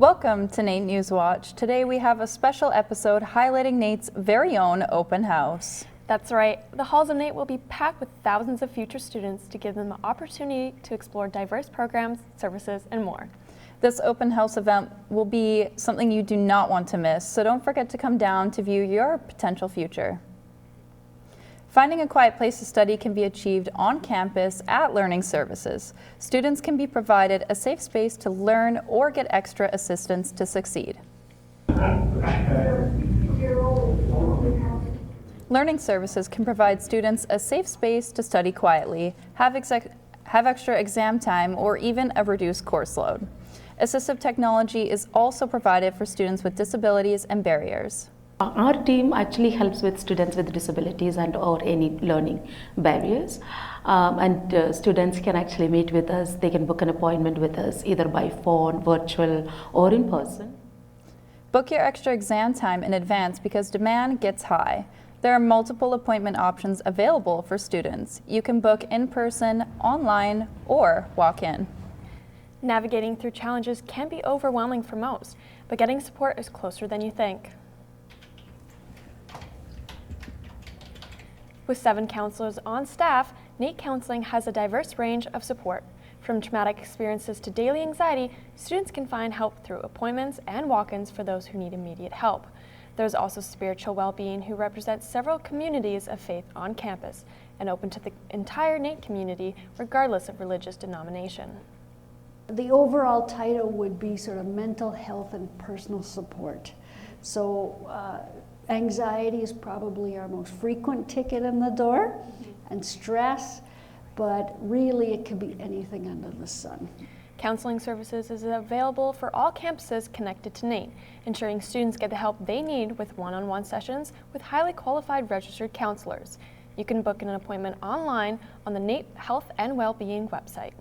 Welcome to NAIT NewsWatch. Today we have a special episode highlighting NAIT's very own open house. That's right. The halls of NAIT will be packed with thousands of future students to give them the opportunity to explore diverse programs, services, and more. This open house event will be something you do not want to miss, so don't forget to come down to view your potential future. Finding a quiet place to study can be achieved on campus at Learning Services. Students can be provided a safe space to learn or get extra assistance to succeed. Learning Services can provide students a safe space to study quietly, have extra exam time, or even a reduced course load. Assistive technology is also provided for students with disabilities and barriers. Our team actually helps with students with disabilities and or any learning barriers. Students can actually meet with us. They can book an appointment with us either by phone, virtual, or in person. Book your extra exam time in advance because demand gets high. There are multiple appointment options available for students. You can book in person, online, or walk in. Navigating through challenges can be overwhelming for most, but getting support is closer than you think. With 7 counselors on staff, NAIT Counseling has a diverse range of support. From traumatic experiences to daily anxiety, students can find help through appointments and walk-ins for those who need immediate help. There's also spiritual well-being, who represents several communities of faith on campus and open to the entire NAIT community regardless of religious denomination. The overall title would be sort of mental health and personal support. So anxiety is probably our most frequent ticket in the door, and stress, but really it could be anything under the sun. Counseling services is available for all campuses connected to NAIT, ensuring students get the help they need with one-on-one sessions with highly qualified registered counselors. You can book an appointment online on the NAIT Health and Wellbeing website.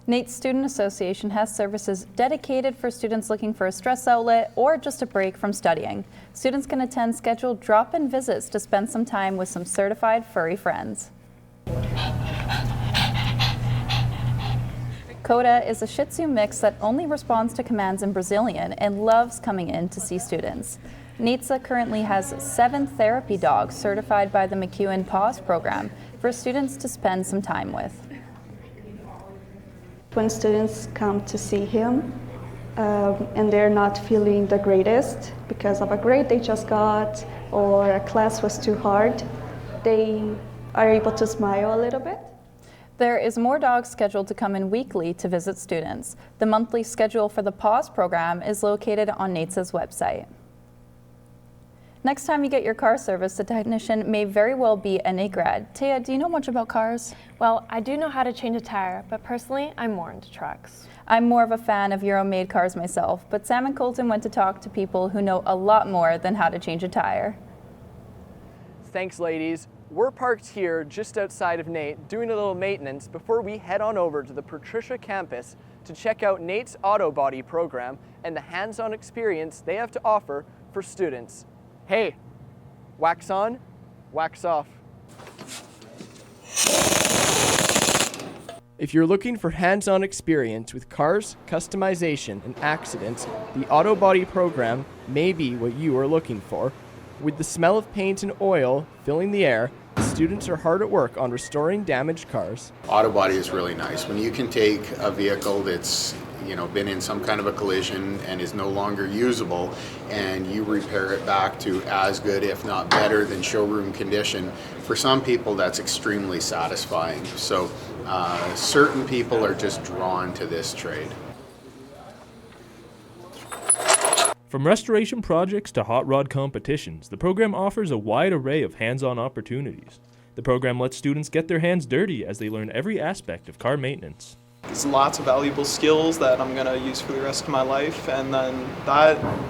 NAIT Student Association has services dedicated for students looking for a stress outlet or just a break from studying. Students can attend scheduled drop-in visits to spend some time with some certified furry friends. Coda is a Shih Tzu mix that only responds to commands in Brazilian and loves coming in to see students. NAITSA currently has 7 therapy dogs certified by the McEwen PAWS program for students to spend some time with. When students come to see him and they're not feeling the greatest because of a grade they just got or a class was too hard, they are able to smile a little bit. There is more dogs scheduled to come in weekly to visit students. The monthly schedule for the PAWS program is located on NAITSA's website. Next time you get your car serviced, the technician may very well be a NAIT grad. Taya, do you know much about cars? Well, I do know how to change a tire, but personally, I'm more into trucks. I'm more of a fan of Euro-made cars myself, but Sam and Colton went to talk to people who know a lot more than how to change a tire. Thanks, ladies. We're parked here just outside of NAIT doing a little maintenance before we head on over to the Patricia campus to check out NAIT's auto body program and the hands-on experience they have to offer for students. Hey, wax on, wax off. If you're looking for hands-on experience with cars, customization, and accidents, the auto body program may be what you are looking for. With the smell of paint and oil filling the air, students are hard at work on restoring damaged cars. Auto body is really nice. When you can take a vehicle that's been in some kind of a collision and is no longer usable, and you repair it back to as good, if not better, than showroom condition. For some people, that's extremely satisfying. So certain people are just drawn to this trade. From restoration projects to hot rod competitions, the program offers a wide array of hands-on opportunities. The program lets students get their hands dirty as they learn every aspect of car maintenance. There's lots of valuable skills that I'm going to use for the rest of my life, and then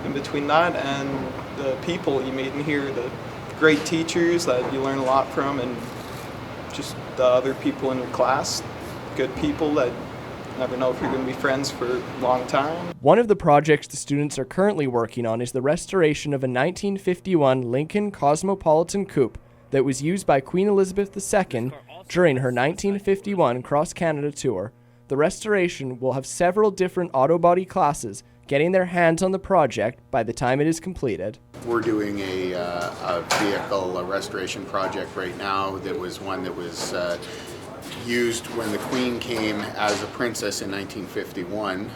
in between that and the people you meet in here, the great teachers that you learn a lot from, and just the other people in your class, good people that you never know if you're going to be friends for a long time. One of the projects the students are currently working on is the restoration of a 1951 Lincoln Cosmopolitan coupe that was used by Queen Elizabeth II during her 1951 cross-Canada tour. the restoration will have several different auto body classes getting their hands on the project by the time it is completed. We're doing a vehicle restoration project right now that was one that was used when the Queen came as a princess in 1951,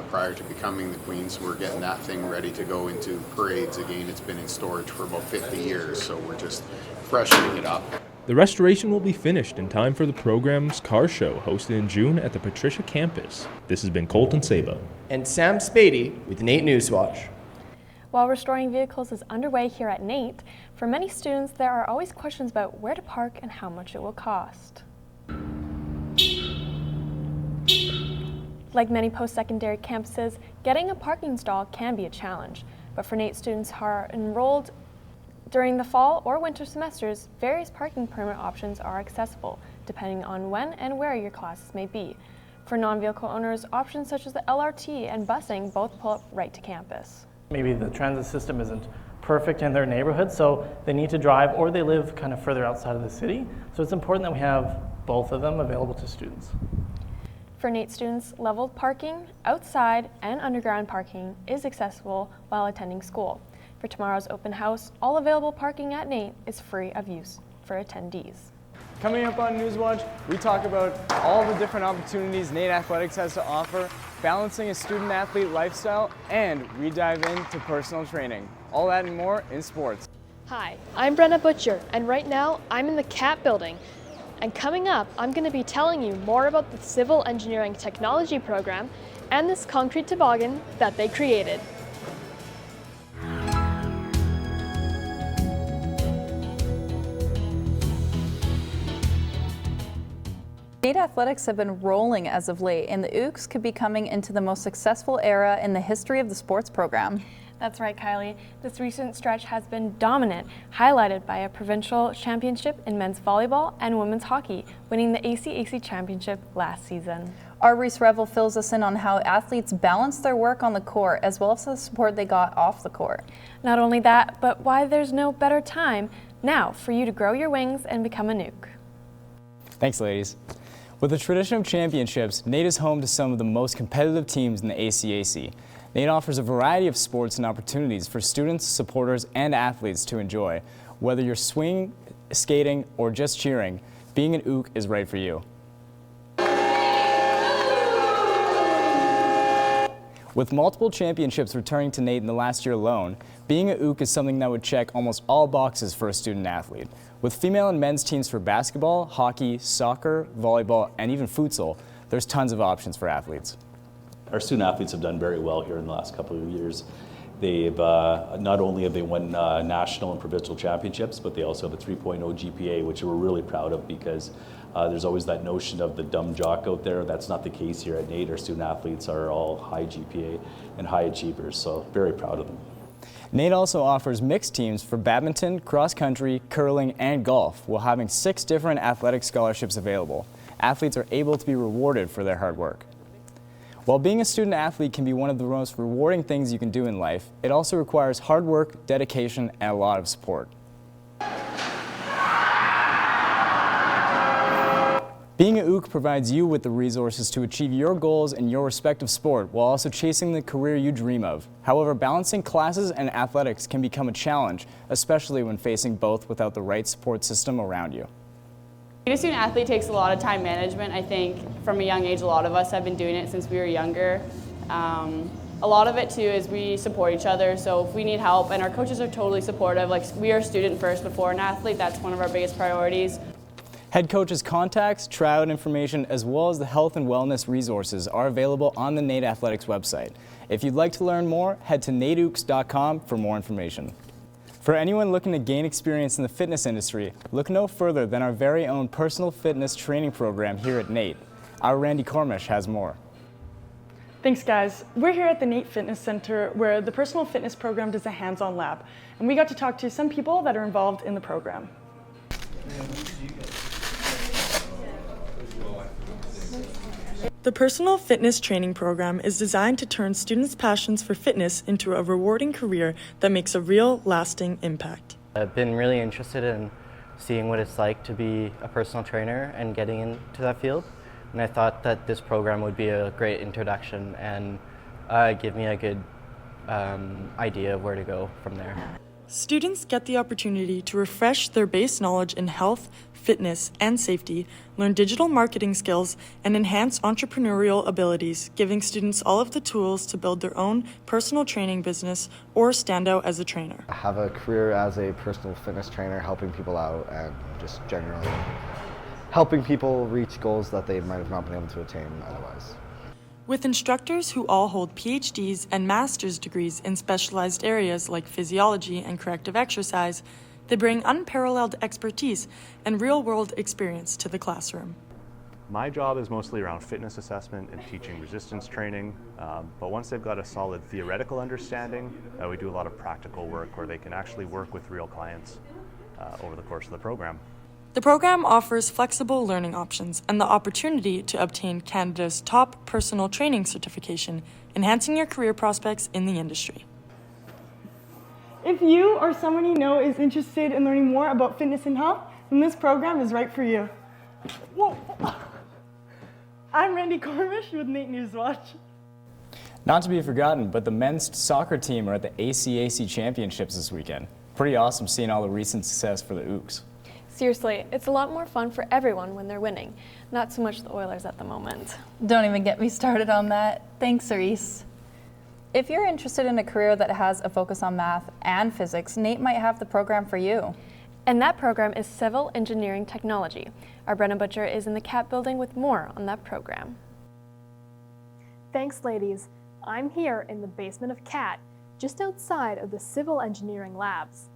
prior to becoming the Queen. So we're getting that thing ready to go into parades again. It's been in storage for about 50 years, so we're just freshening it up. The restoration will be finished in time for the program's car show hosted in June at the Patricia campus. This has been Colton Saba. And Sam Spady with NAIT NewsWatch. While restoring vehicles is underway here at NAIT, for many students there are always questions about where to park and how much it will cost. Like many post-secondary campuses, getting a parking stall can be a challenge, but for NAIT students who are enrolled during the fall or winter semesters, various parking permit options are accessible, depending on when and where your classes may be. For non-vehicle owners, options such as the LRT and busing both pull up right to campus. Maybe the transit system isn't perfect in their neighborhood, so they need to drive, or they live kind of further outside of the city. So it's important that we have both of them available to students. For NAIT students, leveled parking, outside, and underground parking is accessible while attending school. For tomorrow's open house, all available parking at NAIT is free of use for attendees. Coming up on NewsWatch, we talk about all the different opportunities NAIT Athletics has to offer, balancing a student-athlete lifestyle, and we dive into personal training. All that and more in sports. Hi, I'm Brenna Butcher, and right now I'm in the CAP building. And coming up, I'm going to be telling you more about the Civil Engineering Technology program and this concrete toboggan that they created. NAIT athletics have been rolling as of late, and the Ooks could be coming into the most successful era in the history of the sports program. That's right, Kylie. This recent stretch has been dominant, highlighted by a provincial championship in men's volleyball and women's hockey, winning the ACAC championship last season. Our Reese Revel fills us in on how athletes balance their work on the court as well as the support they got off the court. Not only that, but why there's no better time now for you to grow your wings and become a nuke. Thanks, ladies. With a tradition of championships, NAIT is home to some of the most competitive teams in the ACAC. NAIT offers a variety of sports and opportunities for students, supporters, and athletes to enjoy. Whether you're swinging, skating, or just cheering, being an Ook is right for you. With multiple championships returning to NAIT in the last year alone, being an Ook is something that would check almost all boxes for a student athlete. With female and men's teams for basketball, hockey, soccer, volleyball, and even futsal, there's tons of options for athletes. Our student athletes have done very well here in the last couple of years. They've not only have they won national and provincial championships, but they also have a 3.0 GPA, which we're really proud of because there's always that notion of the dumb jock out there. That's not the case here at NAIT. Our student athletes are all high GPA and high achievers, so very proud of them. NAIT also offers mixed teams for badminton, cross country, curling, and golf, while having 6 different athletic scholarships available. Athletes are able to be rewarded for their hard work. While being a student athlete can be one of the most rewarding things you can do in life, it also requires hard work, dedication, and a lot of support. Being an Ook provides you with the resources to achieve your goals in your respective sport while also chasing the career you dream of. However, balancing classes and athletics can become a challenge, especially when facing both without the right support system around you. Being a student athlete takes a lot of time management. I think from a young age, a lot of us have been doing it since we were younger. A lot of it too is we support each other, so if we need help, and our coaches are totally supportive, like we are student first before an athlete, that's one of our biggest priorities. Head coach's contacts, tryout information, as well as the health and wellness resources are available on the NAIT Athletics website. If you'd like to learn more, head to naitooks.com for more information. For anyone looking to gain experience in the fitness industry, look no further than our very own personal fitness training program here at NAIT. Our Randy Cormish has more. Thanks, guys. We're here at the NAIT Fitness Center where the personal fitness program does a hands-on lab, and we got to talk to some people that are involved in the program. The personal fitness training program is designed to turn students' passions for fitness into a rewarding career that makes a real, lasting impact. I've been really interested in seeing what it's like to be a personal trainer and getting into that field. and I thought that this program would be a great introduction and give me a good idea of where to go from there. Students get the opportunity to refresh their base knowledge in health, fitness, and safety, learn digital marketing skills, and enhance entrepreneurial abilities, giving students all of the tools to build their own personal training business or stand out as a trainer. I have a career as a personal fitness trainer, helping people out and just generally helping people reach goals that they might have not been able to attain otherwise. With instructors who all hold PhDs and master's degrees in specialized areas like physiology and corrective exercise, they bring unparalleled expertise and real-world experience to the classroom. My job is mostly around fitness assessment and teaching resistance training, but once they've got a solid theoretical understanding, we do a lot of practical work where they can actually work with real clients over the course of the program. The program offers flexible learning options and the opportunity to obtain Canada's top personal training certification, enhancing your career prospects in the industry. If you or someone you know is interested in learning more about fitness and health, then this program is right for you. Whoa. I'm Randy Cormish with NAIT NewsWatch. Not to be forgotten, but the men's soccer team are at the ACAC Championships this weekend. Pretty awesome seeing all the recent success for the Ooks. Seriously, it's a lot more fun for everyone when they're winning. Not so much the Oilers at the moment. Don't even get me started on that. Thanks, Cerise. If you're interested in a career that has a focus on math and physics, NAIT might have the program for you. And that program is Civil Engineering Technology. Our Brenna Butcher is in the CAP building with more on that program. Thanks, ladies. I'm here in the basement of CAT, just outside of the Civil Engineering Labs.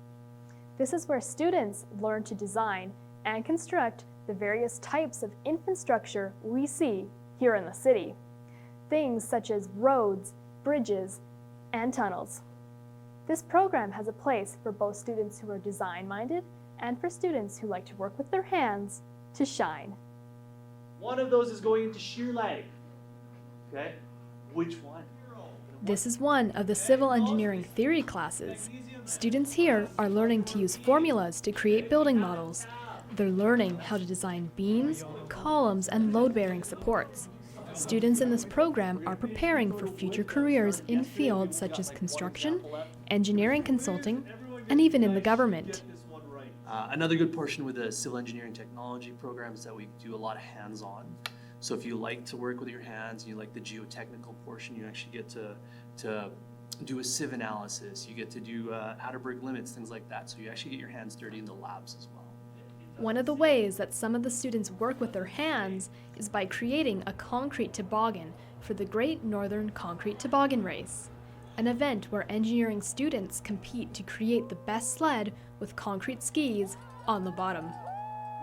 This is where students learn to design and construct the various types of infrastructure we see here in the city. Things such as roads, bridges, and tunnels. This program has a place for both students who are design-minded and for students who like to work with their hands to shine. One of those is going into shear lag. Okay? Which one? This is one of the civil engineering theory classes. Students here are learning to use formulas to create building models. They're learning how to design beams, columns, and load-bearing supports. Students in this program are preparing for future careers in fields such as construction, engineering consulting, and even in the government. Another good portion with the civil engineering technology program is that we do a lot of hands-on. So if you like to work with your hands, you like the geotechnical portion, you actually get to do a sieve analysis, you get to do Atterberg limits, things like that. So you actually get your hands dirty in the labs as well. One of the ways that some of the students work with their hands is by creating a concrete toboggan for the Great Northern Concrete Toboggan Race, an event where engineering students compete to create the best sled with concrete skis on the bottom.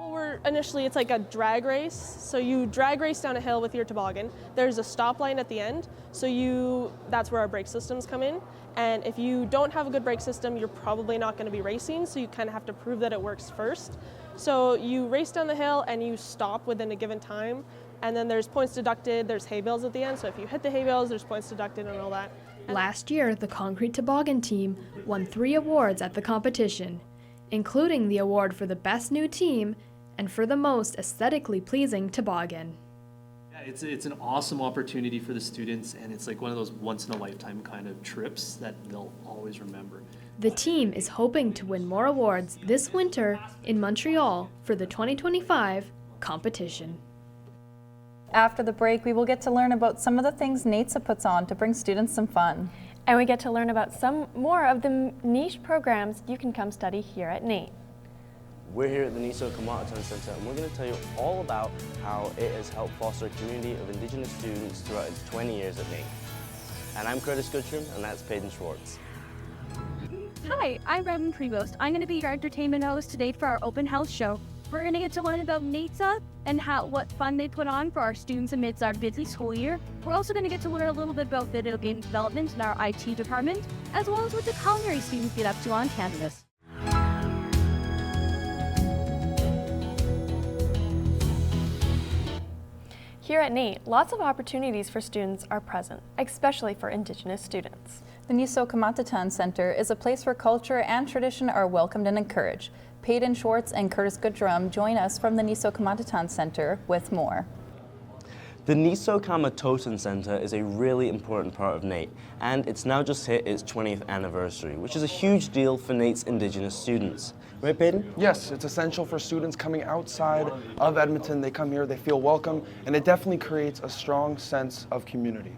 Well, it's like a drag race. So you drag race down a hill with your toboggan. There's a stop line at the end. So that's where our brake systems come in. And if you don't have a good brake system, you're probably not going to be racing. So you kind of have to prove that it works first. So you race down the hill and you stop within a given time. And then there's points deducted. There's hay bales at the end. So if you hit the hay bales, there's points deducted and all that. Last year, the concrete toboggan team won 3 awards at the competition, including the award for the best new team and for the most aesthetically pleasing toboggan. Yeah, it's an awesome opportunity for the students, and it's like one of those once-in-a-lifetime kind of trips that they'll always remember. The team is hoping to win more awards this winter in Montreal for the 2025 competition. After the break, we will get to learn about some of the things NAITSA puts on to bring students some fun. And we get to learn about some more of the niche programs you can come study here at NAIT. We're here at the Nisso Matan Center, and we're going to tell you all about how it has helped foster a community of Indigenous students throughout its 20 years at NAIT. And I'm Curtis Goodrum, and that's Peyton Schwartz. Hi, I'm Reverend Prevost. I'm going to be your entertainment host today for our open house show. We're going to get to learn about NAITSA and what fun they put on for our students amidst our busy school year. We're also going to get to learn a little bit about video game development in our IT department, as well as what the culinary students get up to on campus. Here at NAIT, lots of opportunities for students are present, especially for Indigenous students. The Nisso Matan Center is a place where culture and tradition are welcomed and encouraged. Peyton Schwartz and Curtis Goodrum join us from the Nisso Matan Center with more. The Nisso Center is a really important part of NAIT, and it's now just hit its 20th anniversary, which is a huge deal for NAIT's Indigenous students. Right, Peyton? Yes, it's essential for students coming outside of Edmonton. They come here, they feel welcome, and it definitely creates a strong sense of community.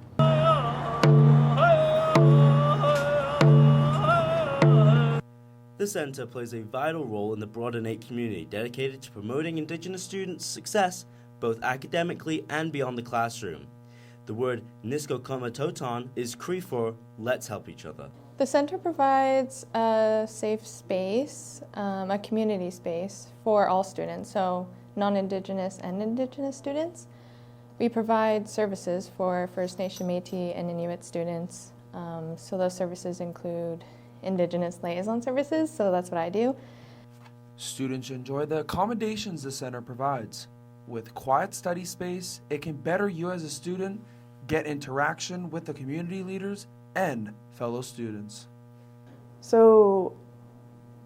The Centre plays a vital role in the broader NAIT community, dedicated to promoting Indigenous students' success both academically and beyond the classroom. The word Nisko Komatoton is Cree for let's help each other. The center provides a safe space, a community space for all students, so non-Indigenous and Indigenous students. We provide services for First Nation, Métis, and Inuit students. So those services include Indigenous liaison services, so that's what I do. Students enjoy the accommodations the center provides. With quiet study space, it can better you as a student, get interaction with the community leaders and fellow students. So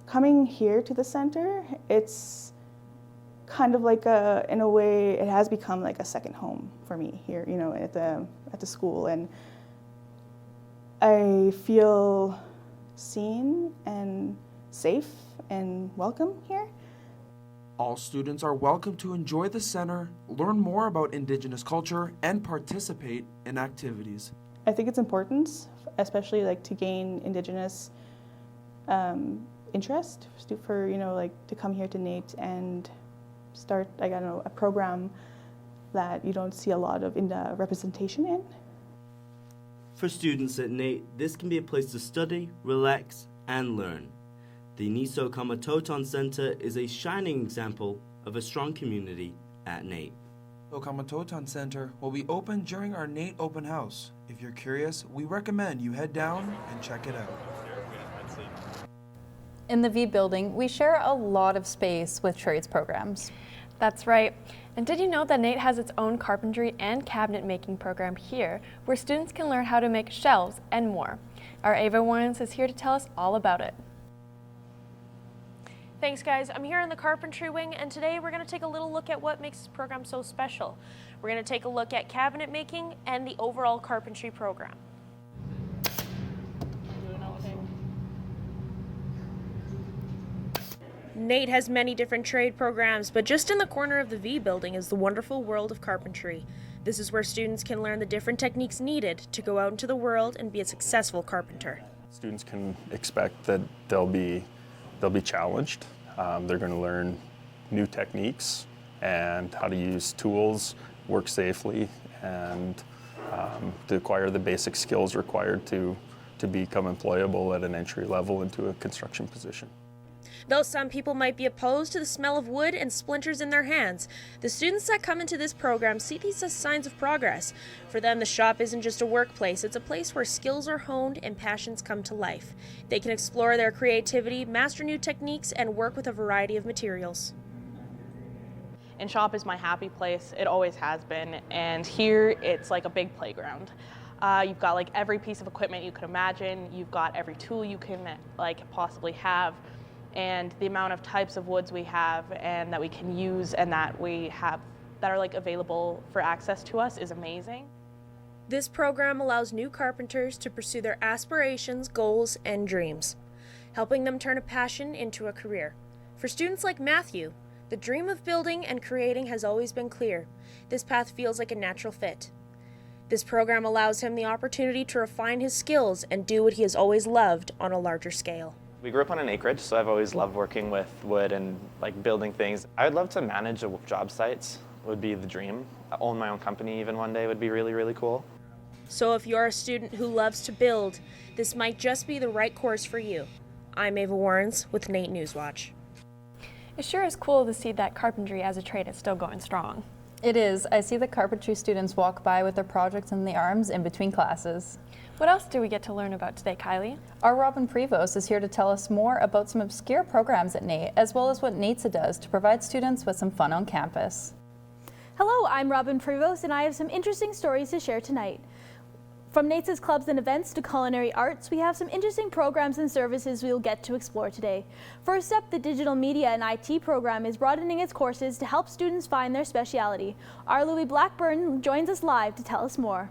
coming here to the center, it's kind of like in a way, it has become like a second home for me here, you know, at the school. And I feel seen and safe and welcome here. All students are welcome to enjoy the center, learn more about Indigenous culture, and participate in activities. I think it's important, especially like to gain Indigenous interest for, you know, like to come here to NAIT and start, I don't know, a program that you don't see a lot of representation in. For students at NAIT, this can be a place to study, relax, and learn. The Nisso Komatoton Center is a shining example of a strong community at NAIT. The Komatoton Center will be open during our NAIT open house. If you're curious, we recommend you head down and check it out. In the V building, we share a lot of space with trades programs. That's right. And did you know that NAIT has its own carpentry and cabinet making program here, where students can learn how to make shelves and more? Our Ava Warrens is here to tell us all about it. Thanks guys, I'm here in the carpentry wing and today we're going to take a little look at what makes this program so special. We're going to take a look at cabinet making and the overall carpentry program. NAIT has many different trade programs, but just in the corner of the V building is the wonderful world of carpentry. This is where students can learn the different techniques needed to go out into the world and be a successful carpenter. Students can expect that they'll be challenged. They're going to learn new techniques and how to use tools, work safely, and to acquire the basic skills required to become employable at an entry level into a construction position. Though some people might be opposed to the smell of wood and splinters in their hands, the students that come into this program see these as signs of progress. For them, the shop isn't just a workplace, it's a place where skills are honed and passions come to life. They can explore their creativity, master new techniques, and work with a variety of materials. And shop is my happy place, it always has been, and here it's like a big playground. You've got like every piece of equipment you could imagine, you've got every tool you can like possibly have. And the amount of types of woods we have and that we can use and that we have that are like available for access to us is amazing. This program allows new carpenters to pursue their aspirations, goals, and dreams, helping them turn a passion into a career. For students like Matthew, the dream of building and creating has always been clear. This path feels like a natural fit. This program allows him the opportunity to refine his skills and do what he has always loved on a larger scale. We grew up on an acreage, so I've always loved working with wood and like building things. I would love to manage job sites, would be the dream. Own my own company even one day would be really, really cool. So if you're a student who loves to build, this might just be the right course for you. I'm Ava Warrens with NAIT NewsWatch. It sure is cool to see that carpentry as a trade is still going strong. It is. I see the carpentry students walk by with their projects in the arms in between classes. What else do we get to learn about today, Kylie? Our Robin Prevost is here to tell us more about some obscure programs at NAIT, as well as what NAITSA does to provide students with some fun on campus. Hello, I'm Robin Prevost, and I have some interesting stories to share tonight. From NAIT's clubs and events to culinary arts, we have some interesting programs and services we will get to explore today. First up, the Digital Media and IT program is broadening its courses to help students find their specialty. Our Louis Blackburn joins us live to tell us more.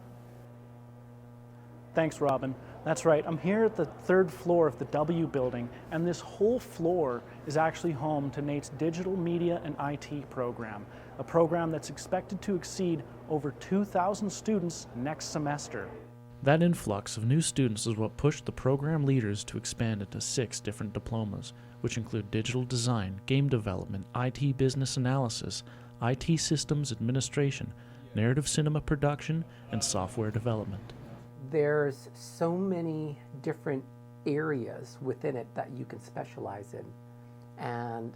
Thanks, Robin. That's right, I'm here at the 3rd floor of the W building, and this whole floor is actually home to NAIT's Digital Media and IT program, a program that's expected to exceed over 2,000 students next semester. That influx of new students is what pushed the program leaders to expand into 6 different diplomas, which include digital design, game development, IT business analysis, IT systems administration, narrative cinema production, and software development. There's so many different areas within it that you can specialize in, and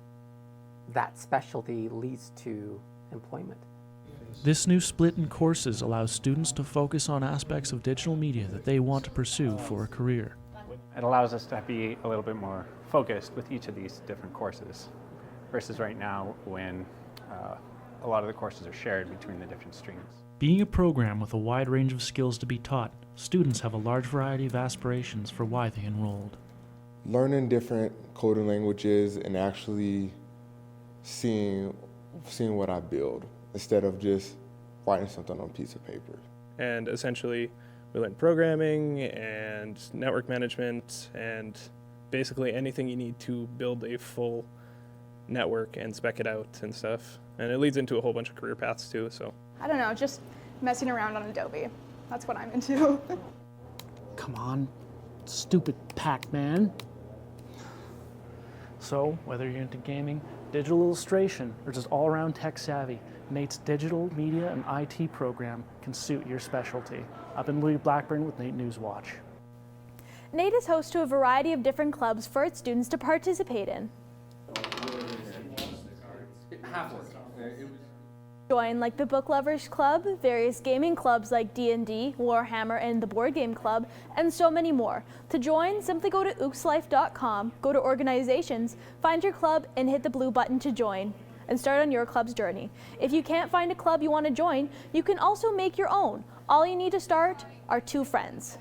that specialty leads to employment. This new split in courses allows students to focus on aspects of digital media that they want to pursue for a career. It allows us to be a little bit more focused with each of these different courses versus right now when a lot of the courses are shared between the different streams. Being a program with a wide range of skills to be taught, students have a large variety of aspirations for why they enrolled. Learning different coding languages and actually seeing what I build instead of just writing something on a piece of paper. And essentially we learn programming and network management and basically anything you need to build a full network and spec it out and stuff. And it leads into a whole bunch of career paths too, so. I don't know, just messing around on Adobe. That's what I'm into. Come on, stupid Pac-Man. So, whether you're into gaming, digital illustration, or just all-around tech savvy, NAIT's Digital Media and IT program can suit your specialty. I've been Louis Blackburn with NAIT NewsWatch. NAIT is host to a variety of different clubs for its students to participate in. Join like the Book Lovers Club, various gaming clubs like D&D, Warhammer, and the Board Game Club, and so many more. To join, simply go to ookslife.com, go to Organizations, find your club, and hit the blue button to join, and start on your club's journey. If you can't find a club you want to join, you can also make your own. All you need to start are 2 friends.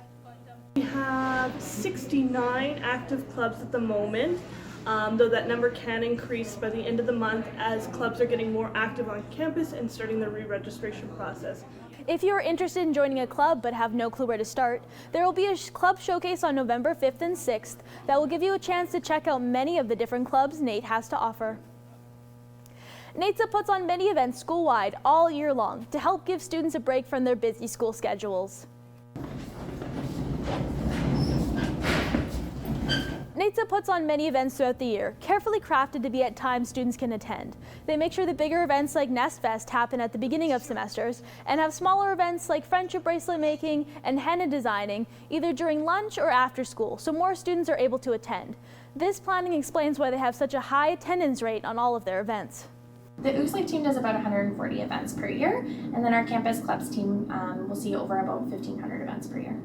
We have 69 active clubs at the moment. Though that number can increase by the end of the month as clubs are getting more active on campus and starting the re-registration process. If you're interested in joining a club but have no clue where to start, there will be a club showcase on November 5th and 6th that will give you a chance to check out many of the different clubs NAIT has to offer. NAITSA puts on many events school-wide all year long to help give students a break from their busy school schedules. NAITSA puts on many events throughout the year, carefully crafted to be at times students can attend. They make sure the bigger events like Nest Fest happen at the beginning of semesters and have smaller events like friendship bracelet making and henna designing either during lunch or after school, so more students are able to attend. This planning explains why they have such a high attendance rate on all of their events. The Ooks Life team does about 140 events per year, and then our campus clubs team will see over about 1,500 events per year.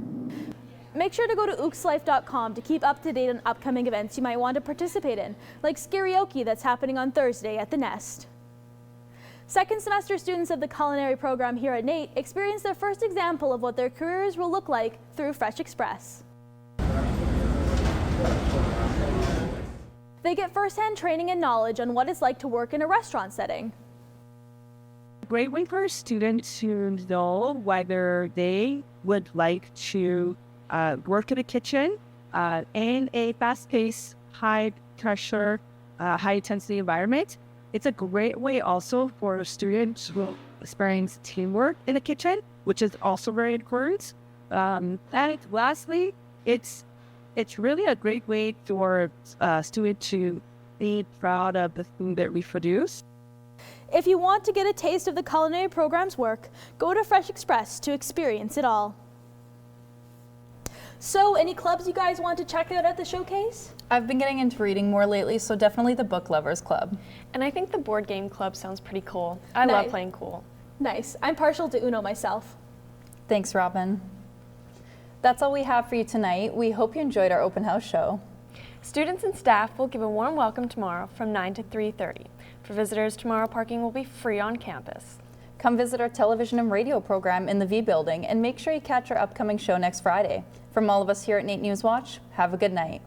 Make sure to go to ookslife.com to keep up to date on upcoming events you might want to participate in, like Karaoke that's happening on Thursday at the Nest. Second semester students of the culinary program here at NAIT experience their first example of what their careers will look like through Fresh Express. They get first-hand training and knowledge on what it's like to work in a restaurant setting. Great way for students to know whether they would like to work in a kitchen in a fast-paced, high-pressure, high-intensity environment. It's a great way also for students who experience teamwork in the kitchen, which is also very important. And lastly, it's really a great way for students to be proud of the food that we produce. If you want to get a taste of the culinary program's work, go to Fresh Express to experience it all. So, any clubs you guys want to check out at the showcase? I've been getting into reading more lately, so definitely the Book Lovers Club. And I think the Board Game Club sounds pretty cool. I love playing cool. Nice. I'm partial to Uno myself. Thanks, Robin. That's all we have for you tonight. We hope you enjoyed our open house show. Students and staff will give a warm welcome tomorrow from 9 to 3:30. For visitors tomorrow, parking will be free on campus. Come visit our television and radio program in the V Building and make sure you catch our upcoming show next Friday. From all of us here at NAIT NewsWatch, have a good night.